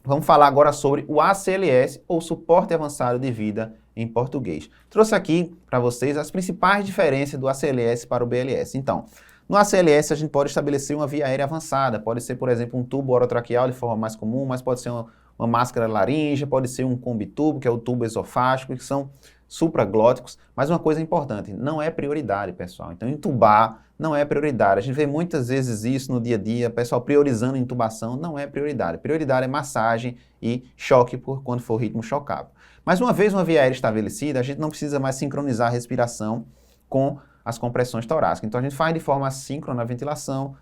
vamos falar agora sobre o ACLS, ou Suporte Avançado de Vida em português. Trouxe aqui para vocês as principais diferenças do ACLS para o BLS. Então, no ACLS a gente pode estabelecer uma via aérea avançada, pode ser, por exemplo, um tubo orotraqueal de forma mais comum, mas pode ser uma máscara laríngea, pode ser um combitubo, que é o tubo esofágico, que são supraglóticos, mas uma coisa importante, não é prioridade, pessoal. Então, intubar não é prioridade. A gente vê muitas vezes isso no dia a dia, pessoal priorizando intubação, não é prioridade. Prioridade é massagem e choque por quando for ritmo chocável. Mas uma vez uma via aérea estabelecida, a gente não precisa mais sincronizar a respiração com as compressões torácicas. Então, a gente faz de forma assíncrona a ventilação,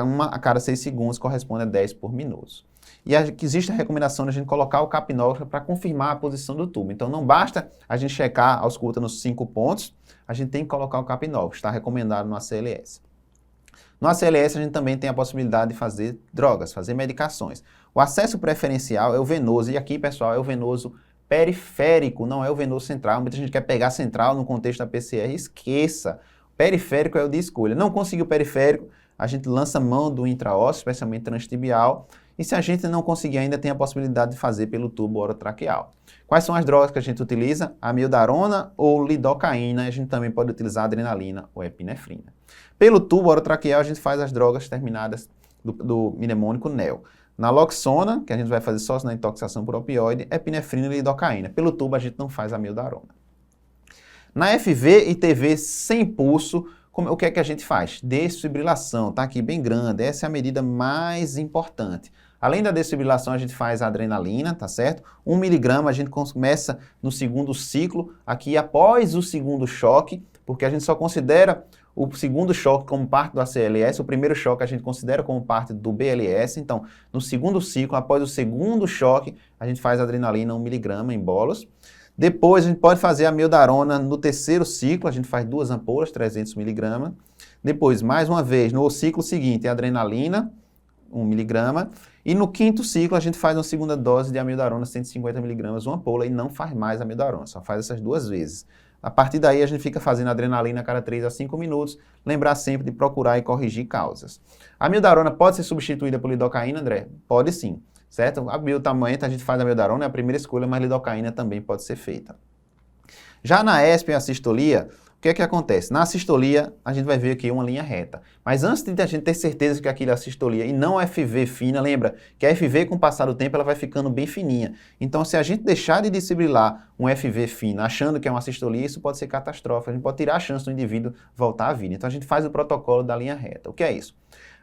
uma a cada 6 segundos, corresponde a 10 por minuto. E existe a recomendação de a gente colocar o capnógrafo para confirmar a posição do tubo. Então, não basta a gente checar a ausculta nos 5 pontos, a gente tem que colocar o capnógrafo, está recomendado no ACLS. No ACLS, a gente também tem a possibilidade de fazer drogas, fazer medicações. O acesso preferencial é o venoso, e aqui, pessoal, é o venoso periférico, não é o venoso central. Muita gente quer pegar central no contexto da PCR, esqueça. O periférico é o de escolha. Não conseguiu o periférico, a gente lança mão do intraósseo, especialmente transtibial, e se a gente não conseguir ainda, tem a possibilidade de fazer pelo tubo orotraqueal. Quais são as drogas que a gente utiliza? Amiodarona ou lidocaína, a gente também pode utilizar adrenalina ou epinefrina. Pelo tubo orotraqueal, a gente faz as drogas terminadas do mnemônico NEL. Naloxona, que a gente vai fazer só na intoxicação por opioide, epinefrina e lidocaína. Pelo tubo, a gente não faz amiodarona. Na FV e TV sem pulso, o que é que a gente faz? Desfibrilação, tá aqui bem grande, essa é a medida mais importante. Além da desfibrilação, a gente faz a adrenalina, tá certo? 1 miligrama, a gente começa no segundo ciclo, aqui após o segundo choque, porque a gente só considera o segundo choque como parte do ACLS, o primeiro choque a gente considera como parte do BLS, então no segundo ciclo, após o segundo choque, a gente faz a adrenalina 1 miligrama em bolos. Depois a gente pode fazer a amiodarona no terceiro ciclo, a gente faz 2 ampolas, 300 miligramas. Depois, mais uma vez, no ciclo seguinte, a adrenalina, 1 miligrama. E no quinto ciclo, a gente faz uma segunda dose de amiodarona, 150 miligramas, 1 ampola, e não faz mais amiodarona, só faz essas 2 vezes. A partir daí, a gente fica fazendo adrenalina a cada 3 a 5 minutos, lembrar sempre de procurar e corrigir causas. A amiodarona pode ser substituída por lidocaína, André? Pode sim, certo? A biotamento, a gente faz a amiodarona, é a primeira escolha, mas lidocaína também pode ser feita. Já na ESP e a sistolia, o que é que acontece? Na sistolia, a gente vai ver aqui uma linha reta. Mas antes de a gente ter certeza que aquilo é a sistolia e não a FV fina, lembra que a FV, com o passar do tempo, ela vai ficando bem fininha. Então, se a gente deixar de desfibrilar um FV fina achando que é uma sistolia, isso pode ser catastrófico. A gente pode tirar a chance do indivíduo voltar à vida. Então, a gente faz o protocolo da linha reta. O que é isso?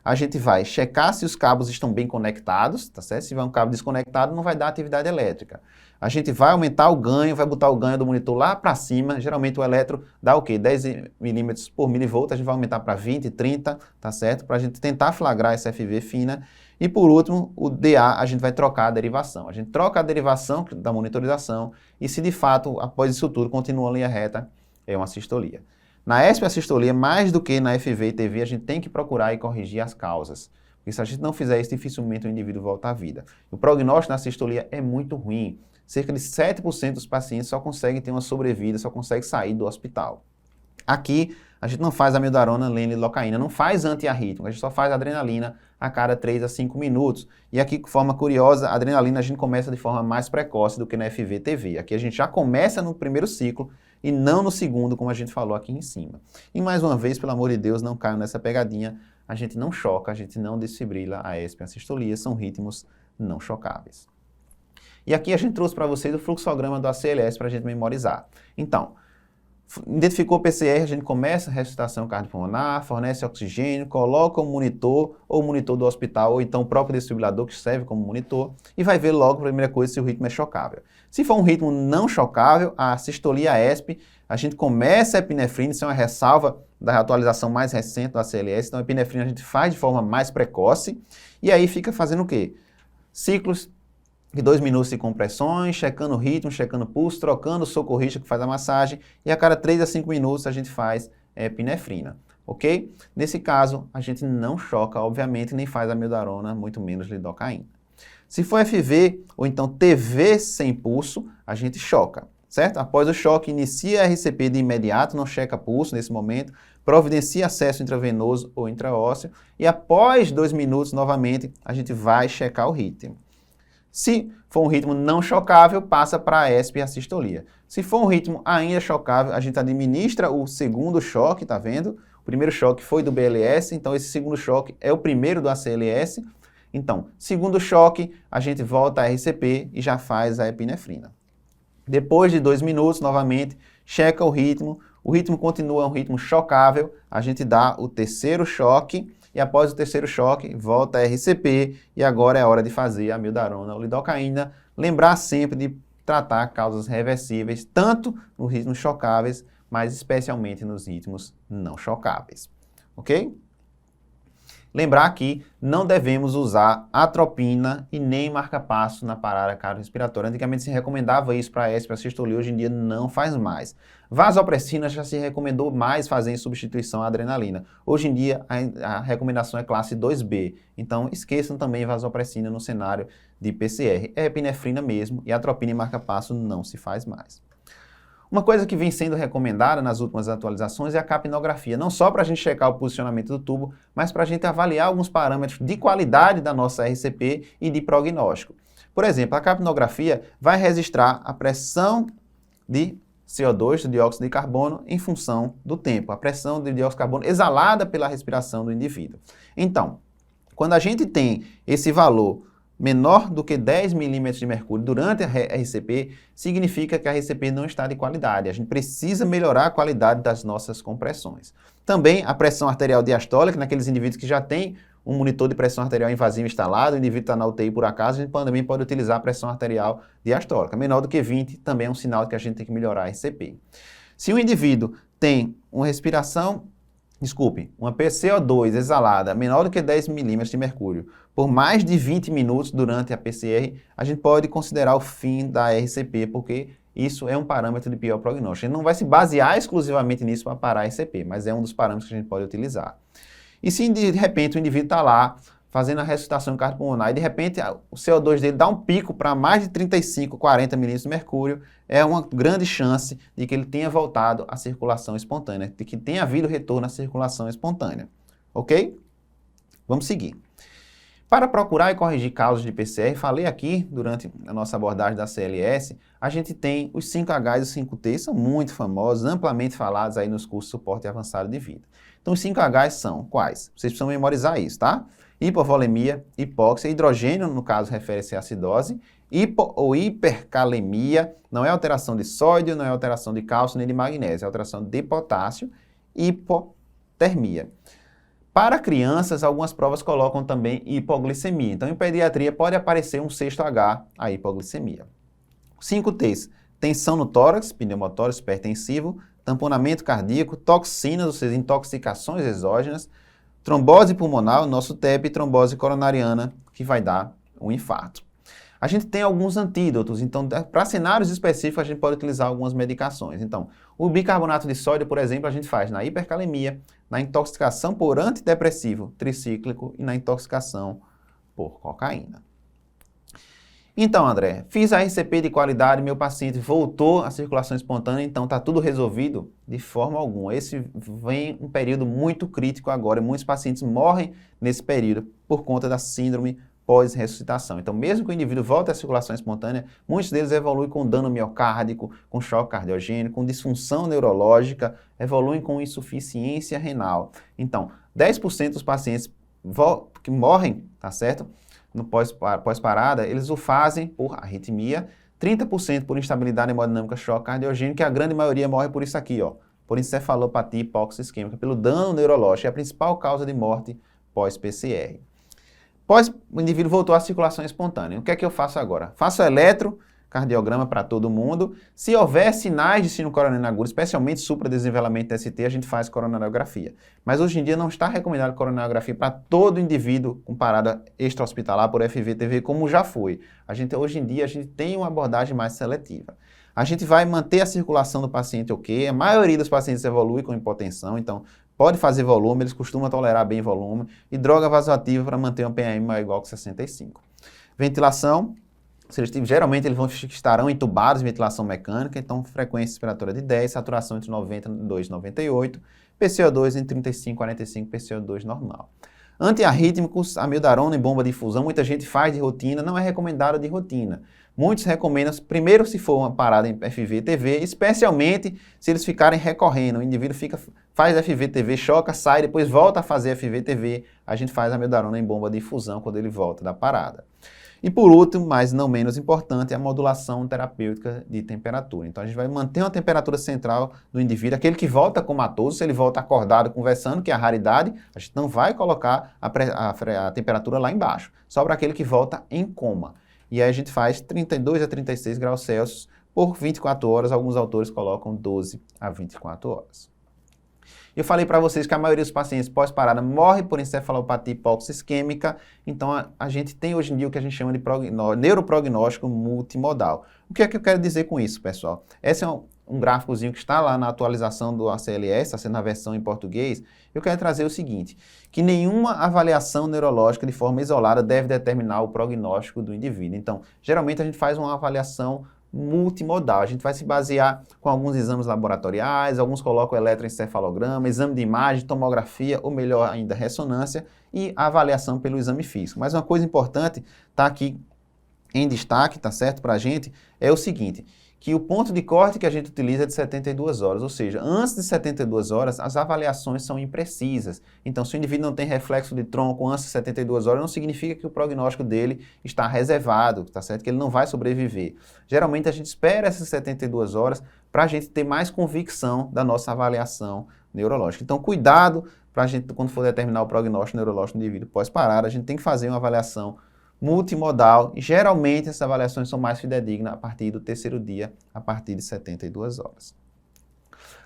A gente vai checar se os cabos estão bem conectados, tá certo? Se tiver um cabo desconectado, não vai dar atividade elétrica. A gente vai aumentar o ganho, vai botar o ganho do monitor lá para cima. Geralmente o eletro dá o quê? 10 milímetros por milivolto, a gente vai aumentar para 20, 30, tá certo? Para a gente tentar flagrar essa FV fina. E por último, o DA, a gente vai trocar a derivação. A gente troca a derivação da monitorização e se de fato, após isso tudo, continua a linha reta, é uma sistolia. Na ESP e a sistolia, mais do que na FV e TV, a gente tem que procurar e corrigir as causas. Porque se a gente não fizer isso, dificilmente o indivíduo volta à vida. O prognóstico na sistolia é muito ruim. Cerca de 7% dos pacientes só conseguem ter uma sobrevida, só conseguem sair do hospital. Aqui, a gente não faz amiodarona, lidocaína, não faz antiarrítmico, a gente só faz adrenalina a cada 3 a 5 minutos. E aqui, de forma curiosa, a adrenalina a gente começa de forma mais precoce do que na FV-TV. Aqui a gente já começa no primeiro ciclo e não no segundo, como a gente falou aqui em cima. E mais uma vez, pelo amor de Deus, não caiam nessa pegadinha, a gente não choca, a gente não desfibrila a ESP e a sistolia, são ritmos não chocáveis. E aqui a gente trouxe para vocês o fluxograma do ACLS para a gente memorizar. Então, identificou o PCR, a gente começa a ressuscitação cardiopulmonar, fornece oxigênio, coloca o monitor, ou o monitor do hospital, ou então o próprio desfibrilador que serve como monitor, e vai ver logo a primeira coisa se o ritmo é chocável. Se for um ritmo não chocável, a sistolia ESP, a gente começa a epinefrina, isso é uma ressalva da atualização mais recente do ACLS, então a epinefrina a gente faz de forma mais precoce, e aí fica fazendo o quê? Ciclos de 2 minutos de compressões, checando o ritmo, checando o pulso, trocando o socorrista que faz a massagem e a cada 3 a 5 minutos a gente faz epinefrina, ok? Nesse caso, a gente não choca, obviamente, nem faz amiodarona, muito menos lidocaína. Se for FV ou então TV sem pulso, a gente choca, certo? Após o choque, inicia a RCP de imediato, não checa pulso nesse momento, providencia acesso intravenoso ou intraósseo e após 2 minutos, novamente, a gente vai checar o ritmo. Se for um ritmo não chocável, passa para a ESP e a sistolia. Se for um ritmo ainda chocável, a gente administra o segundo choque, tá vendo? O primeiro choque foi do BLS, então esse segundo choque é o primeiro do ACLS. Então, segundo choque, a gente volta a RCP e já faz a epinefrina. Depois de 2 minutos, novamente, checa o ritmo continua um ritmo chocável, a gente dá o terceiro choque e após o terceiro choque, volta a RCP e agora é hora de fazer a amiodarona ou lidocaína. Lembrar sempre de tratar causas reversíveis, tanto nos ritmos chocáveis, mas especialmente nos ritmos não chocáveis. Ok? Lembrar que não devemos usar atropina e nem marca-passo na parada cardiorrespiratória. Antigamente se recomendava isso para a ESP, para a sistolia, hoje em dia não faz mais. Vasopressina já se recomendou mais fazer em substituição à adrenalina. Hoje em dia a recomendação é classe 2B, então esqueçam também vasopressina no cenário de PCR. É epinefrina mesmo e atropina e marca-passo não se faz mais. Uma coisa que vem sendo recomendada nas últimas atualizações é a capnografia, não só para a gente checar o posicionamento do tubo, mas para a gente avaliar alguns parâmetros de qualidade da nossa RCP e de prognóstico. Por exemplo, a capnografia vai registrar a pressão de CO2, do dióxido de carbono, em função do tempo, a pressão de dióxido de carbono exalada pela respiração do indivíduo. Então, quando a gente tem esse valor menor do que 10 milímetros de mercúrio durante a RCP, significa que a RCP não está de qualidade. A gente precisa melhorar a qualidade das nossas compressões. Também a pressão arterial diastólica, naqueles indivíduos que já têm um monitor de pressão arterial invasiva instalado, o indivíduo está na UTI por acaso, a gente também pode utilizar a pressão arterial diastólica. Menor do que 20 também é um sinal de que a gente tem que melhorar a RCP. Se o indivíduo tem uma PCO2 exalada menor do que 10 milímetros de mercúrio por mais de 20 minutos durante a PCR, a gente pode considerar o fim da RCP, porque isso é um parâmetro de pior prognóstico. A gente não vai se basear exclusivamente nisso para parar a RCP, mas é um dos parâmetros que a gente pode utilizar. E se de repente o indivíduo está lá fazendo a ressuscitação cardiopulmonar e de repente o CO2 dele dá um pico para mais de 35, 40 milímetros de mercúrio, é uma grande chance de que ele tenha voltado à circulação espontânea, de que tenha havido retorno à circulação espontânea. Ok? Vamos seguir. Para procurar e corrigir causas de PCR, falei aqui durante a nossa abordagem da CLS, a gente tem os 5Hs e os 5T, são muito famosos, amplamente falados aí nos cursos de suporte avançado de vida. Então os 5Hs são quais? Vocês precisam memorizar isso, tá? Hipovolemia, hipóxia, hidrogênio, no caso refere-se à acidose, hipo ou hipercalemia, não é alteração de sódio, não é alteração de cálcio nem de magnésio, é alteração de potássio, hipotermia. Para crianças, algumas provas colocam também hipoglicemia. Então, em pediatria, pode aparecer um 6H, a hipoglicemia. 5Ts, tensão no tórax, pneumotórax hipertensivo, tamponamento cardíaco, toxinas, ou seja, intoxicações exógenas, trombose pulmonar, nosso TEP, e trombose coronariana, que vai dar um infarto. A gente tem alguns antídotos, então para cenários específicos a gente pode utilizar algumas medicações. Então, o bicarbonato de sódio, por exemplo, a gente faz na hipercalemia, na intoxicação por antidepressivo tricíclico e na intoxicação por cocaína. Então, André, fiz a RCP de qualidade, meu paciente voltou à circulação espontânea, então está tudo resolvido? De forma alguma. Esse vem um período muito crítico agora, e muitos pacientes morrem nesse período por conta da síndrome pós-ressuscitação. Então, mesmo que o indivíduo volte à circulação espontânea, muitos deles evoluem com dano miocárdico, com choque cardiogênico, com disfunção neurológica, evoluem com insuficiência renal. Então, 10% dos pacientes que morrem, tá certo? No pós-parada, eles o fazem por arritmia, 30% por instabilidade hemodinâmica, choque cardiogênico, e a grande maioria morre por isso aqui, ó, por encefalopatia hipóxia isquêmica, pelo dano neurológico, é a principal causa de morte pós-PCR. O indivíduo voltou à circulação espontânea. O que é que eu faço agora? Faço eletrocardiograma para todo mundo. Se houver sinais de síndrome coronariana aguda, especialmente supradesnivelamento ST, a gente faz coronariografia. Mas hoje em dia não está recomendado coronariografia para todo indivíduo com parada extra-hospitalar por FVTV, como já foi. Hoje em dia a gente tem uma abordagem mais seletiva. A gente vai manter a circulação do paciente ok. A maioria dos pacientes evolui com hipotensão, então pode fazer volume, eles costumam tolerar bem volume, e droga vasoativa para manter um PAM maior ou igual que 65. Ventilação, geralmente eles estarão entubados em ventilação mecânica, então frequência respiratória de 10, saturação entre 92 e 98, PCO2 entre 35 e 45, PCO2 normal. Antiarrítmicos, amiodarona em bomba de infusão, muita gente faz de rotina, não é recomendado de rotina. Muitos recomendam, primeiro, se for uma parada em FV-TV, especialmente se eles ficarem recorrendo. O indivíduo faz FV-TV, choca, sai, depois volta a fazer FV-TV. A gente faz amiodarona em bomba de infusão quando ele volta da parada. E por último, mas não menos importante, é a modulação terapêutica de temperatura. Então a gente vai manter uma temperatura central do indivíduo, aquele que volta comatoso, se ele volta acordado conversando, que é a raridade, a gente não vai colocar a temperatura lá embaixo, só para aquele que volta em coma. E aí a gente faz 32 a 36 graus Celsius por 24 horas, alguns autores colocam 12 a 24 horas. Eu falei para vocês que a maioria dos pacientes pós-parada morre por encefalopatia hipoxia-isquêmica, então a gente tem hoje em dia o que a gente chama de neuroprognóstico multimodal. O que é que eu quero dizer com isso, pessoal? Esse é um gráficozinho que está lá na atualização do ACLS, está sendo a versão em português. Eu quero trazer o seguinte, que nenhuma avaliação neurológica de forma isolada deve determinar o prognóstico do indivíduo. Então, geralmente a gente faz uma avaliação multimodal. A gente vai se basear com alguns exames laboratoriais, alguns colocam eletroencefalograma, exame de imagem, tomografia, ou melhor ainda, ressonância e a avaliação pelo exame físico. Mas uma coisa importante está aqui em destaque, tá certo, para a gente, é o seguinte, que o ponto de corte que a gente utiliza é de 72 horas, ou seja, antes de 72 horas, as avaliações são imprecisas. Então, se o indivíduo não tem reflexo de tronco antes de 72 horas, não significa que o prognóstico dele está reservado, tá certo? Que ele não vai sobreviver. Geralmente, a gente espera essas 72 horas para a gente ter mais convicção da nossa avaliação neurológica. Então, cuidado para a gente, quando for determinar o prognóstico neurológico do indivíduo pós-parada, a gente tem que fazer uma avaliação multimodal, e geralmente essas avaliações são mais fidedignas a partir do terceiro dia, a partir de 72 horas.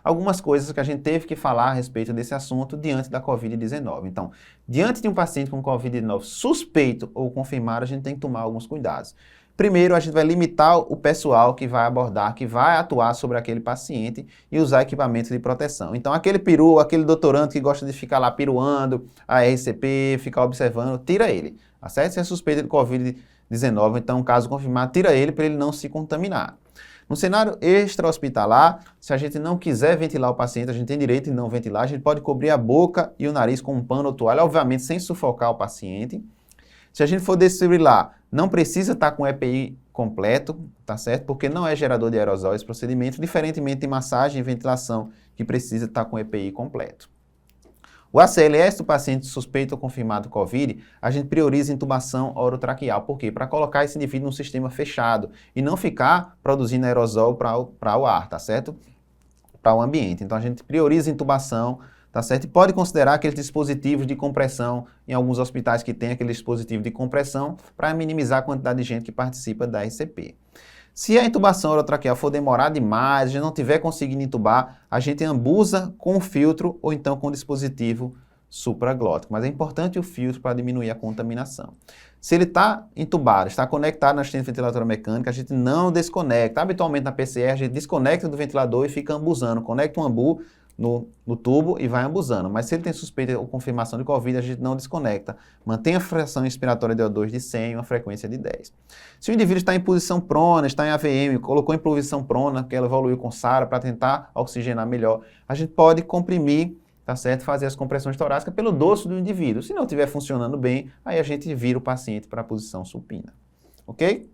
Algumas coisas que a gente teve que falar a respeito desse assunto diante da Covid-19. Então, diante de um paciente com Covid-19 suspeito ou confirmado, a gente tem que tomar alguns cuidados. Primeiro, a gente vai limitar o pessoal que vai abordar, que vai atuar sobre aquele paciente e usar equipamentos de proteção. Então, aquele peru, aquele doutorando que gosta de ficar lá piruando a RCP, ficar observando, tira ele. Tá certo? Se é suspeita de Covid-19, então, caso confirmado, tira ele para ele não se contaminar. No cenário extra-hospitalar, se a gente não quiser ventilar o paciente, a gente tem direito de não ventilar, a gente pode cobrir a boca e o nariz com um pano ou toalha, obviamente sem sufocar o paciente. Se a gente for desfibrilar, não precisa estar com EPI completo, tá certo? Porque não é gerador de aerosol esse procedimento, diferentemente de massagem e ventilação, que precisa estar com EPI completo. O ACLS do paciente suspeito ou confirmado COVID, a gente prioriza intubação orotraqueal. Por quê? Para colocar esse indivíduo num sistema fechado e não ficar produzindo aerosol para o ar, tá certo? Para o ambiente. Então a gente prioriza intubação, tá certo? E pode considerar aqueles dispositivos de compressão em alguns hospitais que tem aquele dispositivo de compressão para minimizar a quantidade de gente que participa da RCP. Se a intubação orotraqueal for demorar demais, a gente não tiver conseguindo intubar, a gente ambusa com filtro ou então com dispositivo supraglótico. Mas é importante o filtro para diminuir a contaminação. Se ele está entubado, está conectado na assistência ventilatória mecânica, a gente não desconecta. Habitualmente na PCR a gente desconecta do ventilador e fica ambusando. Conecta um ambu no tubo e vai ambusando. Mas se ele tem suspeita ou confirmação de Covid, a gente não desconecta. Mantém a fração inspiratória de O2 de 100 e uma frequência de 10. Se o indivíduo está em posição prona, está em AVM, colocou em posição prona, que ela evoluiu com SARA para tentar oxigenar melhor, a gente pode comprimir, tá certo? Fazer as compressões torácicas pelo dorso do indivíduo. Se não estiver funcionando bem, aí a gente vira o paciente para a posição supina. Ok?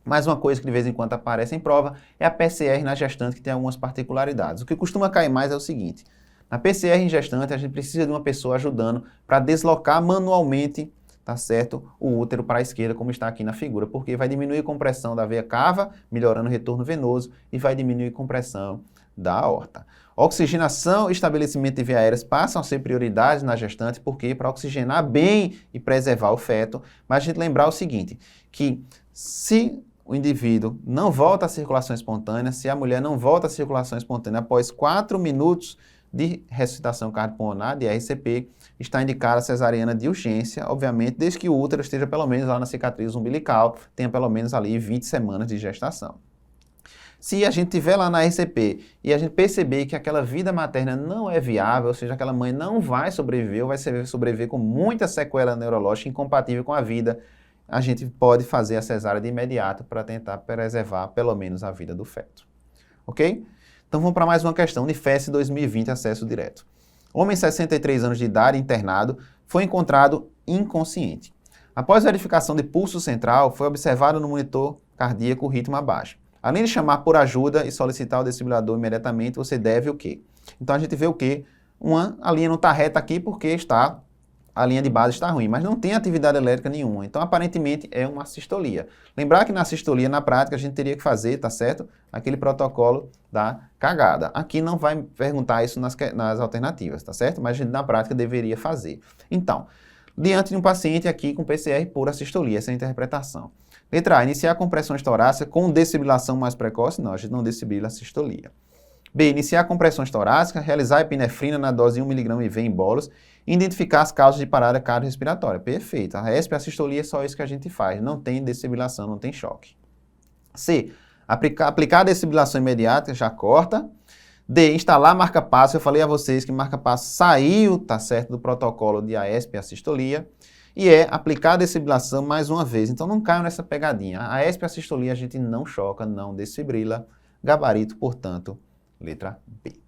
Mais uma coisa que de vez em quando aparece em prova é a PCR na gestante, que tem algumas particularidades. O que costuma cair mais é o seguinte: na PCR em gestante, a gente precisa de uma pessoa ajudando para deslocar manualmente, tá certo, o útero para a esquerda, como está aqui na figura, porque vai diminuir a compressão da veia cava, melhorando o retorno venoso, e vai diminuir a compressão da aorta. Oxigenação e estabelecimento de vias aéreas passam a ser prioridades na gestante, porque para oxigenar bem e preservar o feto, mas a gente lembrar o seguinte, que se o indivíduo não volta à circulação espontânea, se a mulher não volta à circulação espontânea após 4 minutos de ressuscitação cardiopulmonar, de RCP, está indicada a cesariana de urgência, obviamente, desde que o útero esteja pelo menos lá na cicatriz umbilical, tenha pelo menos ali 20 semanas de gestação. Se a gente estiver lá na RCP e a gente perceber que aquela vida materna não é viável, ou seja, aquela mãe não vai sobreviver, ou vai sobreviver com muita sequela neurológica incompatível com a vida, a gente pode fazer a cesárea de imediato para tentar preservar pelo menos a vida do feto. Ok? Então vamos para mais uma questão. Unifesp 2020, acesso direto. Homem 63 anos de idade, internado, foi encontrado inconsciente. Após verificação de pulso central, foi observado no monitor cardíaco o ritmo abaixo. Além de chamar por ajuda e solicitar o desfibrilador imediatamente, você deve o quê? Então a gente vê o quê? A linha não está reta aqui porque a linha de base está ruim, mas não tem atividade elétrica nenhuma. Então, aparentemente, é uma sistolia. Lembrar que na sistolia, na prática, a gente teria que fazer, tá certo? Aquele protocolo da cagada. Aqui não vai perguntar isso nas alternativas, tá certo? Mas a gente, na prática, deveria fazer. Então, diante de um paciente aqui com PCR por assistolia, essa é a interpretação. Letra A, iniciar compressões torácicas com desfibrilação mais precoce. Não, a gente não desfibrila a sistolia. B, iniciar compressões torácicas, realizar epinefrina na dose de 1 mg IV em bolos, identificar as causas de parada cardiorrespiratória. Perfeito. A ESP, a sistolia é só isso que a gente faz. Não tem desfibrilação, não tem choque. C, aplicar a desfibrilação imediata, já corta. D, instalar marca-passo. Eu falei a vocês que marca-passo saiu, tá certo, do protocolo de AESP, a sistolia. E aplicar a desfibrilação mais uma vez. Então não caiam nessa pegadinha. A AESP, a sistolia, a gente não choca, não desfibrila. Gabarito, portanto, letra B.